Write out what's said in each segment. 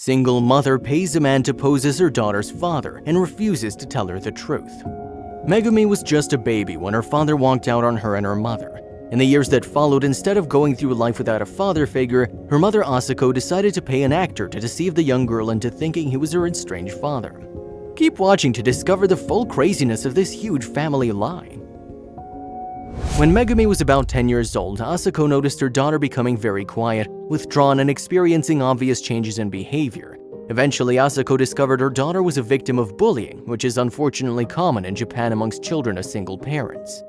Single mother pays a man to pose as her daughter's father and refuses to tell her the truth. Megumi was just a baby when her father walked out on her and her mother. In the years that followed, instead of going through life without a father figure, her mother Asako decided to pay an actor to deceive the young girl into thinking he was her estranged father. Keep watching to discover the full craziness of this huge family lie. When Megumi was about 10 years old, Asako noticed her daughter becoming very quiet, withdrawn, and experiencing obvious changes in behavior. Eventually, Asako discovered her daughter was a victim of bullying, which is unfortunately common in Japan amongst children of single parents.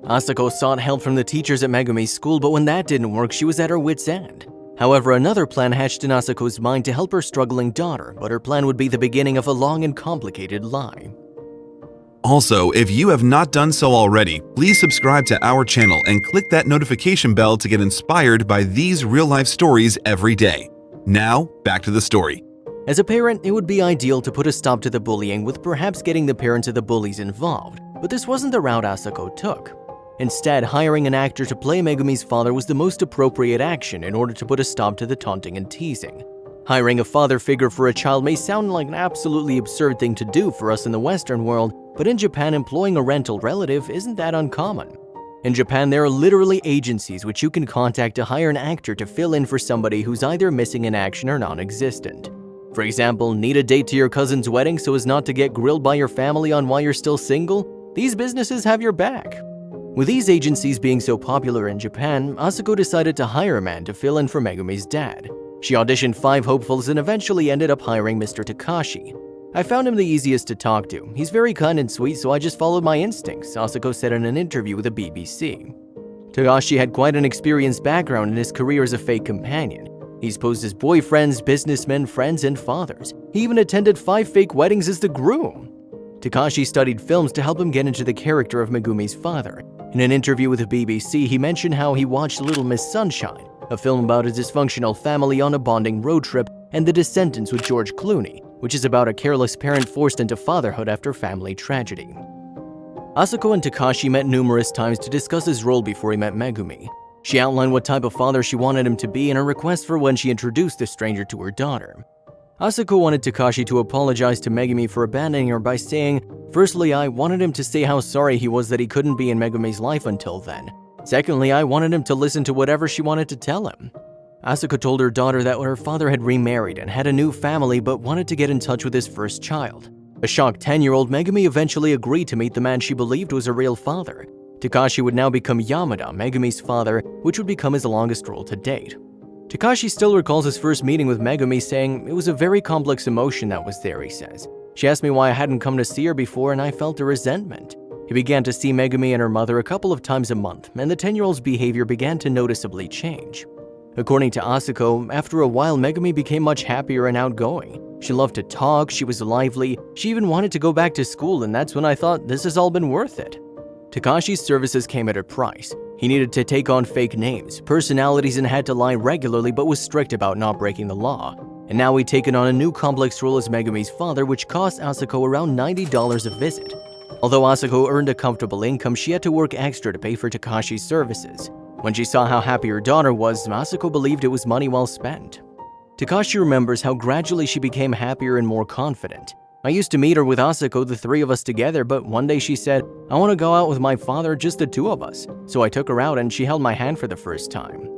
Asako sought help from the teachers at Megumi's school, but when that didn't work, she was at her wit's end. However, another plan hatched in Asako's mind to help her struggling daughter, but her plan would be the beginning of a long and complicated lie. Also, if you have not done so already, please subscribe to our channel and click that notification bell to get inspired by these real-life stories every day. Now, back to the story. As a parent, it would be ideal to put a stop to the bullying with perhaps getting the parents of the bullies involved, but this wasn't the route Asako took. Instead, hiring an actor to play Megumi's father was the most appropriate action in order to put a stop to the taunting and teasing. Hiring a father figure for a child may sound like an absolutely absurd thing to do for us in the Western world, but in Japan, employing a rental relative isn't that uncommon. In Japan, there are literally agencies which you can contact to hire an actor to fill in for somebody who's either missing in action or non-existent. For example, need a date to your cousin's wedding so as not to get grilled by your family on why you're still single? These businesses have your back. With these agencies being so popular in Japan, Asako decided to hire a man to fill in for Megumi's dad. She auditioned 5 hopefuls and eventually ended up hiring Mr. Takashi. I found him the easiest to talk to. He's very kind and sweet, so I just followed my instincts, Asako said in an interview with the BBC. Takashi had quite an experienced background in his career as a fake companion. He's posed as boyfriends, businessmen, friends, and fathers. He even attended 5 fake weddings as the groom. Takashi studied films to help him get into the character of Megumi's father. In an interview with the BBC, he mentioned how he watched Little Miss Sunshine, a film about a dysfunctional family on a bonding road trip, and The Descendants with George Clooney, which is about a careless parent forced into fatherhood after family tragedy. Asako and Takashi met numerous times to discuss his role before he met Megumi. She outlined what type of father she wanted him to be and her request for when she introduced the stranger to her daughter. Asako wanted Takashi to apologize to Megumi for abandoning her by saying, "Firstly, I wanted him to say how sorry he was that he couldn't be in Megumi's life until then. Secondly, I wanted him to listen to whatever she wanted to tell him." Asako told her daughter that her father had remarried and had a new family but wanted to get in touch with his first child. A shocked 10-year-old Megumi eventually agreed to meet the man she believed was a real father. Takashi would now become Yamada, Megumi's father, which would become his longest role to date. Takashi still recalls his first meeting with Megumi, saying, "It was a very complex emotion that was there," he says. "She asked me why I hadn't come to see her before and I felt a resentment." He began to see Megumi and her mother a couple of times a month, and the 10-year-old's behavior began to noticeably change. According to Asako, after a while Megumi became much happier and outgoing. She loved to talk, she was lively, she even wanted to go back to school, and that's when I thought this has all been worth it. Takashi's services came at a price. He needed to take on fake names, personalities, and had to lie regularly but was strict about not breaking the law. And now he'd taken on a new complex role as Megumi's father, which cost Asako around $90 a visit. Although Asako earned a comfortable income, she had to work extra to pay for Takashi's services. When she saw how happy her daughter was, Asako believed it was money well spent. Takashi remembers how gradually she became happier and more confident. "I used to meet her with Asako, the 3 of us together, but one day she said, 'I want to go out with my father, just the 2 of us.' So I took her out and she held my hand for the first time."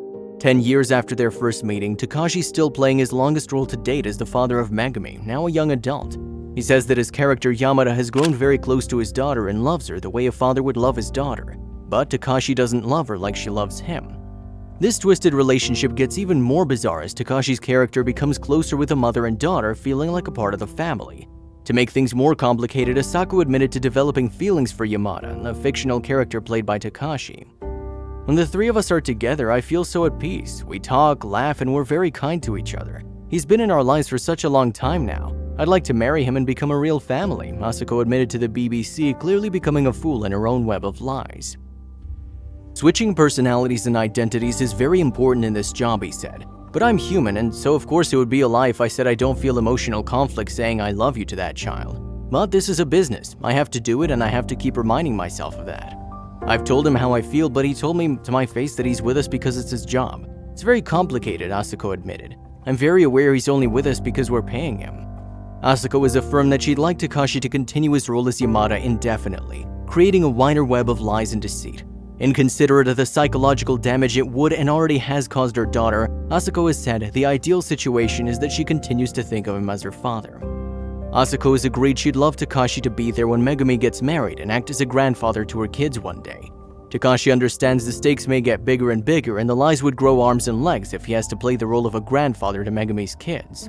10 years after their first meeting, Takashi's still playing his longest role to date as the father of Megumi, now a young adult. He says that his character Yamada has grown very close to his daughter and loves her the way a father would love his daughter. But Takashi doesn't love her like she loves him. This twisted relationship gets even more bizarre as Takashi's character becomes closer with the mother and daughter, feeling like a part of the family. To make things more complicated, Asako admitted to developing feelings for Yamada, a fictional character played by Takashi. "When the 3 of us are together, I feel so at peace. We talk, laugh, and we're very kind to each other. He's been in our lives for such a long time now. I'd like to marry him and become a real family," Asako admitted to the BBC, clearly becoming a fool in her own web of lies. "Switching personalities and identities is very important in this job," he said. "But I'm human, and so of course it would be a lie if I said I don't feel emotional conflict saying I love you to that child. But this is a business. I have to do it and I have to keep reminding myself of that. I've told him how I feel, but he told me to my face that he's with us because it's his job. It's very complicated," Asako admitted. I'm very aware he's only with us because we're paying him." Asako has affirmed that she'd like Takashi to continue his role as Yamada indefinitely, creating a wider web of lies and deceit. Inconsiderate of the psychological damage it would and already has caused her daughter, Asako has said the ideal situation is that she continues to think of him as her father. Asako has agreed she'd love Takashi to be there when Megumi gets married and act as a grandfather to her kids one day. Takashi understands the stakes may get bigger and bigger and the lies would grow arms and legs if he has to play the role of a grandfather to Megumi's kids.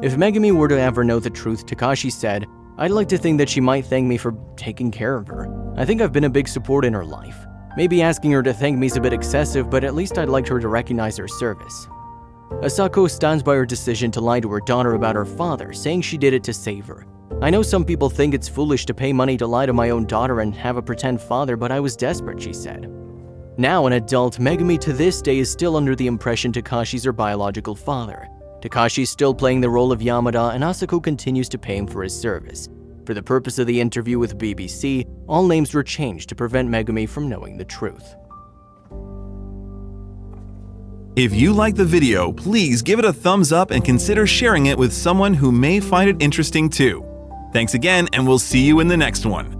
If Megumi were to ever know the truth, Takashi said, "I'd like to think that she might thank me for taking care of her. I think I've been a big support in her life. Maybe asking her to thank me is a bit excessive, but at least I'd like her to recognize her service." Asako stands by her decision to lie to her daughter about her father, saying she did it to save her. "I know some people think it's foolish to pay money to lie to my own daughter and have a pretend father, but I was desperate," she said. Now an adult, Megumi to this day is still under the impression Takashi's her biological father. Takashi's still playing the role of Yamada and Asako continues to pay him for his service. For the purpose of the interview with BBC, all names were changed to prevent Megumi from knowing the truth. If you like the video, please give it a thumbs up and consider sharing it with someone who may find it interesting too. Thanks again, and we'll see you in the next one.